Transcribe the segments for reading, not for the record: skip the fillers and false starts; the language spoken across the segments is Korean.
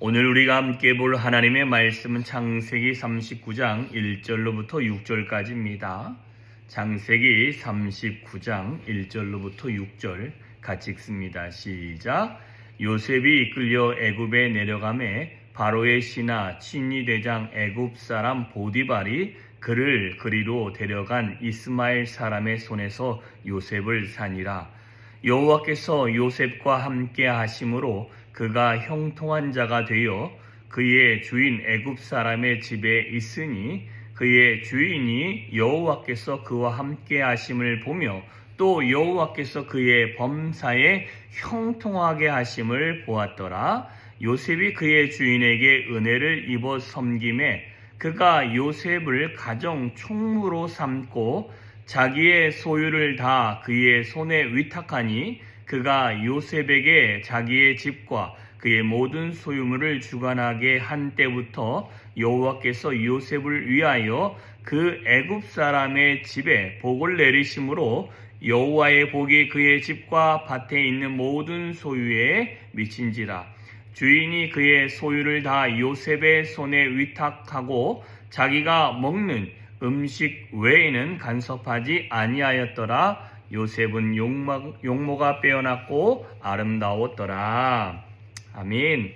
오늘 우리가 함께 볼 하나님의 말씀은 창세기 39장 1절로부터 6절까지입니다. 창세기 39장 1절로부터 6절 같이 읽습니다. 시작. 요셉이 이끌려 애굽에 내려가매 바로의 신하 친위 대장 애굽 사람 보디발이 그를 그리로 데려간 이스마엘 사람의 손에서 요셉을 산이라. 여호와께서 요셉과 함께 하심으로 그가 형통한 자가 되어 그의 주인 애굽 사람의 집에 있으니 그의 주인이 여호와께서 그와 함께 하심을 보며 또 여호와께서 그의 범사에 형통하게 하심을 보았더라. 요셉이 그의 주인에게 은혜를 입어 섬김에 그가 요셉을 가정 총무로 삼고 자기의 소유를 다 그의 손에 위탁하니 그가 요셉에게 자기의 집과 그의 모든 소유물을 주관하게 한 때부터 여호와께서 요셉을 위하여 그 애굽 사람의 집에 복을 내리심으로 여호와의 복이 그의 집과 밭에 있는 모든 소유에 미친지라. 주인이 그의 소유를 다 요셉의 손에 위탁하고 자기가 먹는 음식 외에는 간섭하지 아니하였더라. 요셉은 용모가 빼어났고 아름다웠더라. 아멘.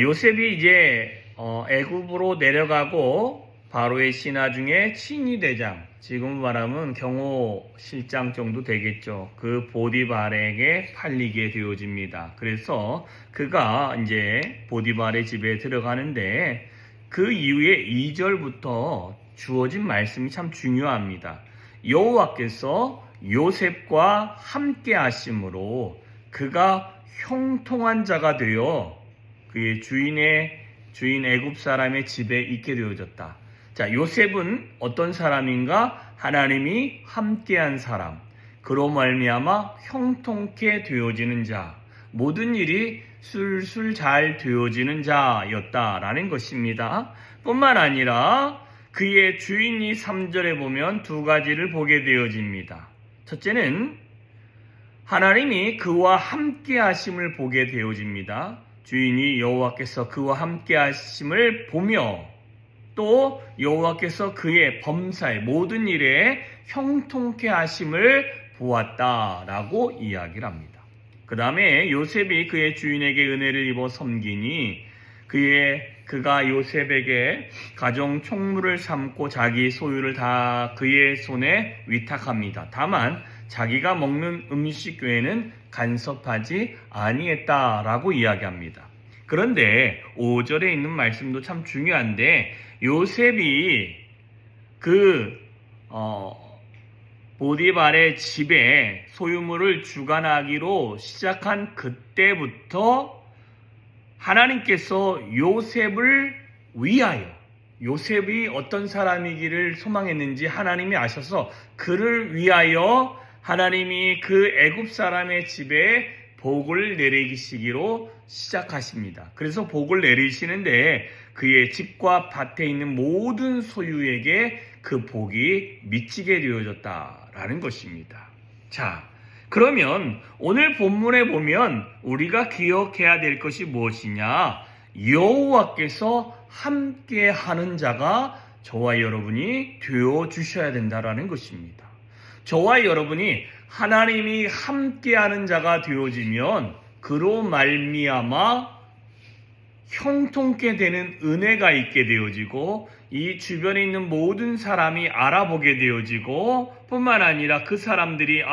요셉이 이제 애굽으로 내려가고 바로의 신하 중에 친위 대장, 지금 말하면 경호실장 정도 되겠죠. 그 보디발에게 팔리게 되어집니다. 그래서 그가 이제 보디발의 집에 들어가는데 그 이후에 2절부터 주어진 말씀이 참 중요합니다. 여호와께서 요셉과 함께 하심으로 그가 형통한 자가 되어 그의 주인 애굽 사람의 집에 있게 되어졌다. 자, 요셉은 어떤 사람인가? 하나님이 함께한 사람. 그로 말미암아 형통케 되어지는 자. 모든 일이 술술 잘 되어지는 자였다라는 것입니다. 뿐만 아니라 그의 주인이 3절에 보면 두 가지를 보게 되어집니다. 첫째는 하나님이 그와 함께 하심을 보게 되어집니다. 주인이 여호와께서 그와 함께 하심을 보며 또 여호와께서 그의 범사의 모든 일에 형통케 하심을 보았다라고 이야기를 합니다. 그 다음에 요셉이 그의 주인에게 은혜를 입어 섬기니 그가 요셉에게 가정 총무를 삼고 자기 소유를 다 그의 손에 위탁합니다. 다만 자기가 먹는 음식 외에는 간섭하지 아니했다라고 이야기합니다. 그런데 5절에 있는 말씀도 참 중요한데 요셉이 보디발의 집에 소유물을 주관하기로 시작한 그때부터 하나님께서 요셉을 위하여 요셉이 어떤 사람이기를 소망했는지 하나님이 아셔서 그를 위하여 하나님이 그 애굽 사람의 집에 복을 내리시기로 시작하십니다. 그래서 복을 내리시는데 그의 집과 밭에 있는 모든 소유에게 그 복이 미치게 되어졌다라는 것입니다. 자, 그러면 오늘 본문에 보면 우리가 기억해야 될 것이 무엇이냐? 여호와께서 함께하는 자가 저와 여러분이 되어 주셔야 된다라는 것입니다. 저와 여러분이 하나님이 함께하는 자가 되어지면 그로 말미암아 형통케 되는 은혜가 있게 되어지고 이 주변에 있는 모든 사람이 알아보게 되어지고 뿐만 아니라 그 사람들이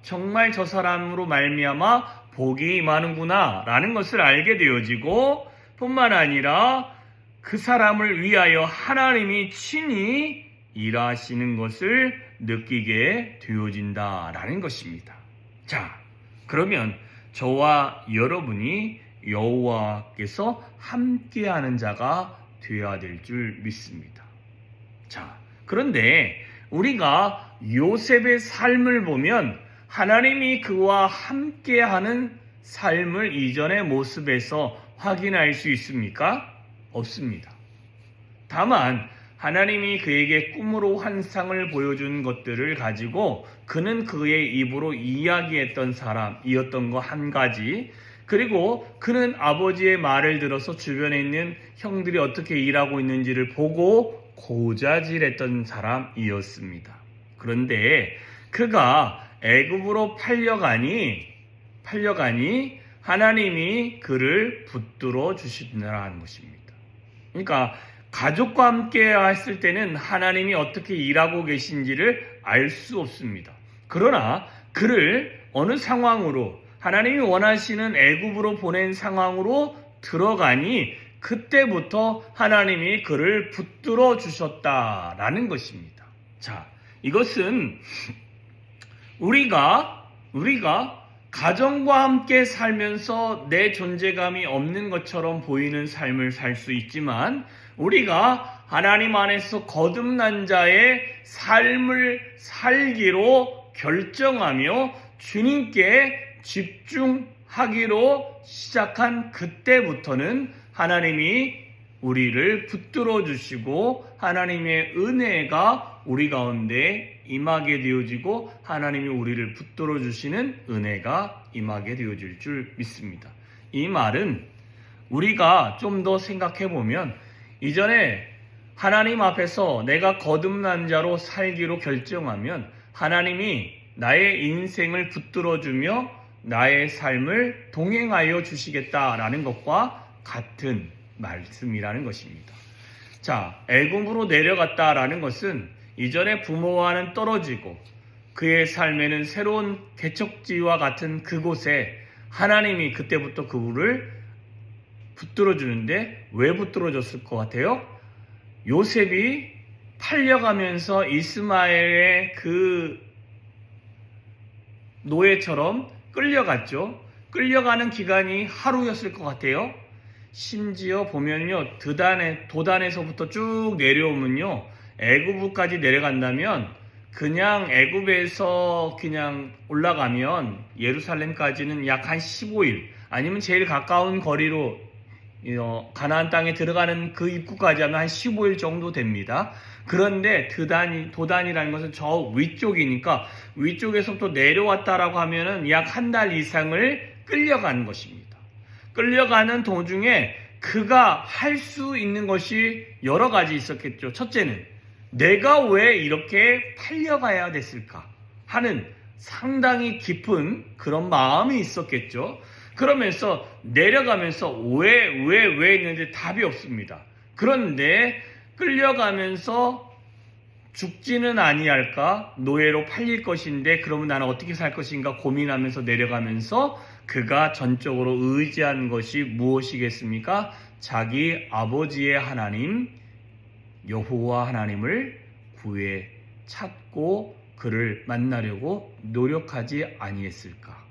정말 저 사람으로 말미암아 복이 많은구나 라는 것을 알게 되어지고 뿐만 아니라 그 사람을 위하여 하나님이 친히 일하시는 것을 느끼게 되어진다라는 것입니다. 자, 그러면 저와 여러분이 여호와께서 함께하는 자가 되어야 될 줄 믿습니다. 자, 그런데 우리가 요셉의 삶을 보면 하나님이 그와 함께하는 삶을 이전의 모습에서 확인할 수 있습니까? 없습니다. 다만 하나님이 그에게 꿈으로 환상을 보여준 것들을 가지고 그는 그의 입으로 이야기했던 사람이었던 거 한 가지, 그리고 그는 아버지의 말을 들어서 주변에 있는 형들이 어떻게 일하고 있는지를 보고 고자질했던 사람이었습니다. 그런데 그가 애굽으로 팔려가니 하나님이 그를 붙들어 주시더라는 것입니다. 그러니까 가족과 함께 했을 때는 하나님이 어떻게 일하고 계신지를 알 수 없습니다. 그러나 그를 어느 상황으로 하나님이 원하시는 애굽으로 보낸 상황으로 들어가니 그때부터 하나님이 그를 붙들어 주셨다라는 것입니다. 자, 이것은 우리가 가정과 함께 살면서 내 존재감이 없는 것처럼 보이는 삶을 살 수 있지만 우리가 하나님 안에서 거듭난 자의 삶을 살기로 결정하며 주님께 집중하기로 시작한 그때부터는 하나님이 우리를 붙들어 주시고 하나님의 은혜가 우리 가운데 임하게 되어지고 하나님이 우리를 붙들어 주시는 은혜가 임하게 되어질 줄 믿습니다. 이 말은 우리가 좀 더 생각해 보면 이전에 하나님 앞에서 내가 거듭난 자로 살기로 결정하면 하나님이 나의 인생을 붙들어 주며 나의 삶을 동행하여 주시겠다라는 것과 같은 말씀이라는 것입니다. 자, 애굽으로 내려갔다라는 것은 이전에 부모와는 떨어지고 그의 삶에는 새로운 개척지와 같은 그곳에 하나님이 그때부터 그를 붙들어 주는데 왜 붙들어 줬을 것 같아요? 요셉이 팔려가면서 이스마엘의 그 노예처럼 끌려갔죠. 끌려가는 기간이 하루였을 것 같아요. 심지어 보면요, 도단에서부터 쭉 내려오면요, 애굽까지 내려간다면 그냥 애굽에서 그냥 올라가면 예루살렘까지는 약 한 15일 아니면 제일 가까운 거리로 가나안 땅에 들어가는 그 입구까지 하면 한 15일 정도 됩니다. 그런데 도단이라는 것은 저 위쪽이니까 위쪽에서부터 내려왔다라고 하면은 약 한 달 이상을 끌려가는 것입니다. 끌려가는 도중에 그가 할 수 있는 것이 여러 가지 있었겠죠. 첫째는 내가 왜 이렇게 팔려가야 됐을까 하는 상당히 깊은 그런 마음이 있었겠죠. 그러면서 내려가면서 왜 했는데 답이 없습니다. 그런데 끌려가면서 죽지는 아니할까? 노예로 팔릴 것인데 그러면 나는 어떻게 살 것인가 고민하면서 내려가면서 그가 전적으로 의지한 것이 무엇이겠습니까? 자기 아버지의 하나님 여호와 하나님을 구해 찾고 그를 만나려고 노력하지 아니했을까?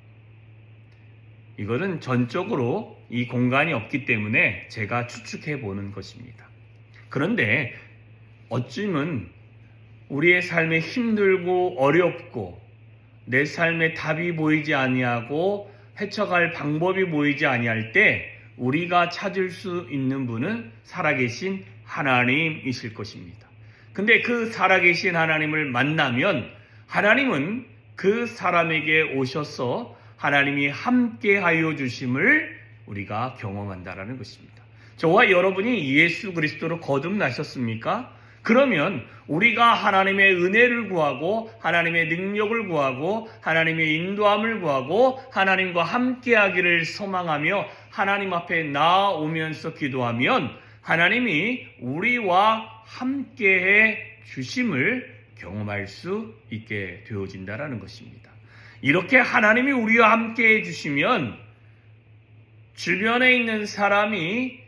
이거는 전적으로 이 공간이 없기 때문에 제가 추측해 보는 것입니다. 그런데 어쩌면 우리의 삶에 힘들고 어렵고 내 삶에 답이 보이지 아니하고 헤쳐갈 방법이 보이지 아니할 때 우리가 찾을 수 있는 분은 살아계신 하나님이실 것입니다. 근데 그 살아계신 하나님을 만나면 하나님은 그 사람에게 오셔서 하나님이 함께하여 주심을 우리가 경험한다라는 것입니다. 저와 여러분이 예수 그리스도로 거듭나셨습니까? 그러면 우리가 하나님의 은혜를 구하고 하나님의 능력을 구하고 하나님의 인도함을 구하고 하나님과 함께하기를 소망하며 하나님 앞에 나아오면서 기도하면 하나님이 우리와 함께해 주심을 경험할 수 있게 되어진다라는 것입니다. 이렇게 하나님이 우리와 함께해 주시면 주변에 있는 사람이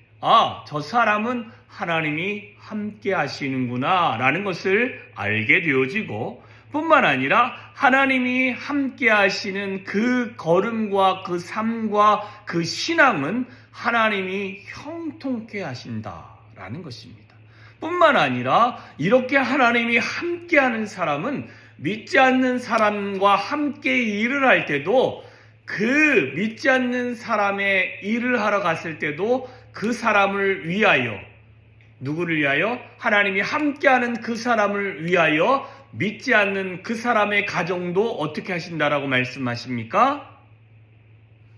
저 사람은 하나님이 함께 하시는구나 라는 것을 알게 되어지고 뿐만 아니라 하나님이 함께 하시는 그 걸음과 그 삶과 그 신앙은 하나님이 형통케 하신다라는 것입니다. 뿐만 아니라 이렇게 하나님이 함께하는 사람은 믿지 않는 사람과 함께 일을 할 때도 그 믿지 않는 사람의 일을 하러 갔을 때도 그 사람을 위하여 누구를 위하여? 하나님이 함께하는 그 사람을 위하여 믿지 않는 그 사람의 가정도 어떻게 하신다라고 말씀하십니까?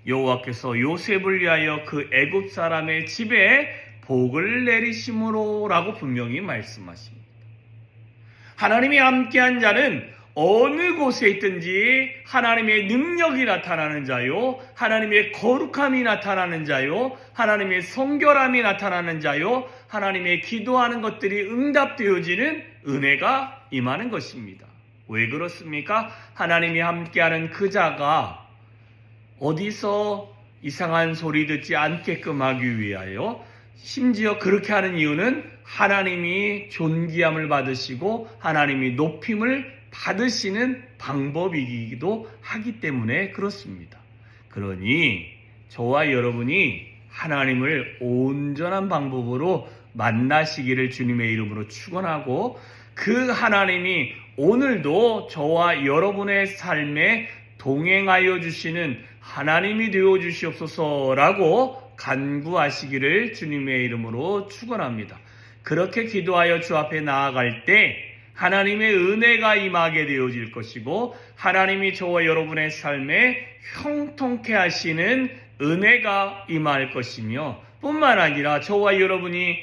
여호와께서 요셉을 위하여 그 애굽 사람의 집에 복을 내리심으로라고 분명히 말씀하십니다. 하나님이 함께한 자는 어느 곳에 있든지 하나님의 능력이 나타나는 자요, 하나님의 거룩함이 나타나는 자요, 하나님의 성결함이 나타나는 자요, 하나님의 기도하는 것들이 응답되어지는 은혜가 임하는 것입니다. 왜 그렇습니까? 하나님이 함께하는 그 자가 어디서 이상한 소리 듣지 않게끔 하기 위하여, 심지어 그렇게 하는 이유는 하나님이 존귀함을 받으시고 하나님이 높임을 받으시는 방법이기도 하기 때문에 그렇습니다. 그러니 저와 여러분이 하나님을 온전한 방법으로 만나시기를 주님의 이름으로 축원하고, 그 하나님이 오늘도 저와 여러분의 삶에 동행하여 주시는 하나님이 되어 주시옵소서라고 간구하시기를 주님의 이름으로 축원합니다. 그렇게 기도하여 주 앞에 나아갈 때 하나님의 은혜가 임하게 되어질 것이고, 하나님이 저와 여러분의 삶에 형통케 하시는 은혜가 임할 것이며, 뿐만 아니라 저와 여러분이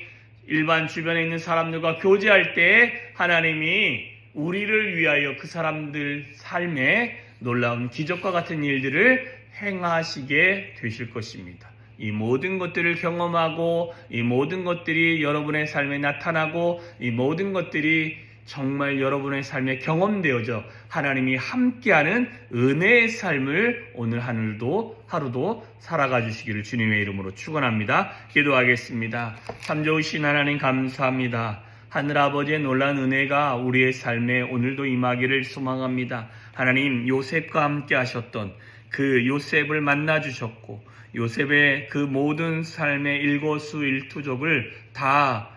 일반 주변에 있는 사람들과 교제할 때 하나님이 우리를 위하여 그 사람들 삶에 놀라운 기적과 같은 일들을 행하시게 되실 것입니다. 이 모든 것들을 경험하고, 이 모든 것들이 여러분의 삶에 나타나고, 이 모든 것들이 정말 여러분의 삶에 경험되어져 하나님이 함께하는 은혜의 삶을 오늘 하루도 살아가 주시기를 주님의 이름으로 축원합니다. 기도하겠습니다. 참 좋으신 하나님 감사합니다. 하늘아버지의 놀라운 은혜가 우리의 삶에 오늘도 임하기를 소망합니다. 하나님, 요셉과 함께 하셨던 그 요셉을 만나 주셨고, 요셉의 그 모든 삶의 일거수일투족을 다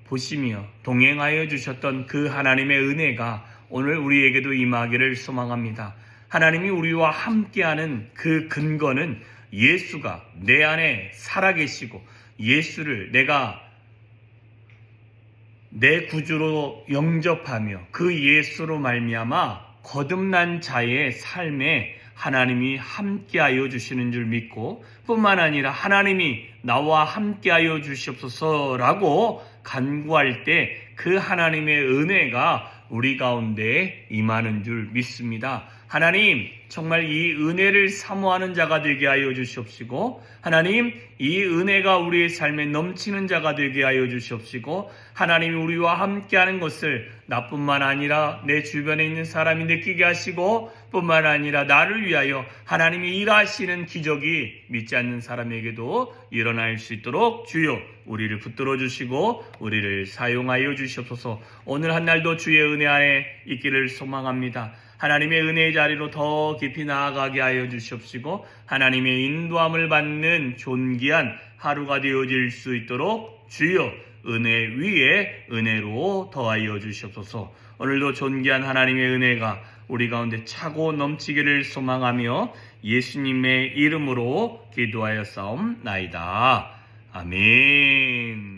보시며 동행하여 주셨던 그 하나님의 은혜가 오늘 우리에게도 임하기를 소망합니다. 하나님이 우리와 함께하는 그 근거는 예수가 내 안에 살아계시고, 예수를 내가 내 구주로 영접하며 그 예수로 말미암아 거듭난 자의 삶에 하나님이 함께하여 주시는 줄 믿고, 뿐만 아니라 하나님이 나와 함께하여 주시옵소서라고 간구할 때 그 하나님의 은혜가 우리 가운데 임하는 줄 믿습니다. 하나님, 정말 이 은혜를 사모하는 자가 되게 하여 주시옵시고, 하나님, 이 은혜가 우리의 삶에 넘치는 자가 되게 하여 주시옵시고, 하나님이 우리와 함께하는 것을 나뿐만 아니라 내 주변에 있는 사람이 느끼게 하시고, 뿐만 아니라 나를 위하여 하나님이 일하시는 기적이 믿지 않는 사람에게도 일어날 수 있도록 주여 우리를 붙들어 주시고 우리를 사용하여 주시옵소서. 오늘 한 날도 주의 은혜 안에 있기를 소망합니다. 하나님의 은혜의 자리로 더 깊이 나아가게 하여 주시옵시고, 하나님의 인도함을 받는 존귀한 하루가 되어질 수 있도록 주여 은혜 위에 은혜로 더하여 주시옵소서. 오늘도 존귀한 하나님의 은혜가 우리 가운데 차고 넘치기를 소망하며 예수님의 이름으로 기도하여 싸움나이다. 아멘.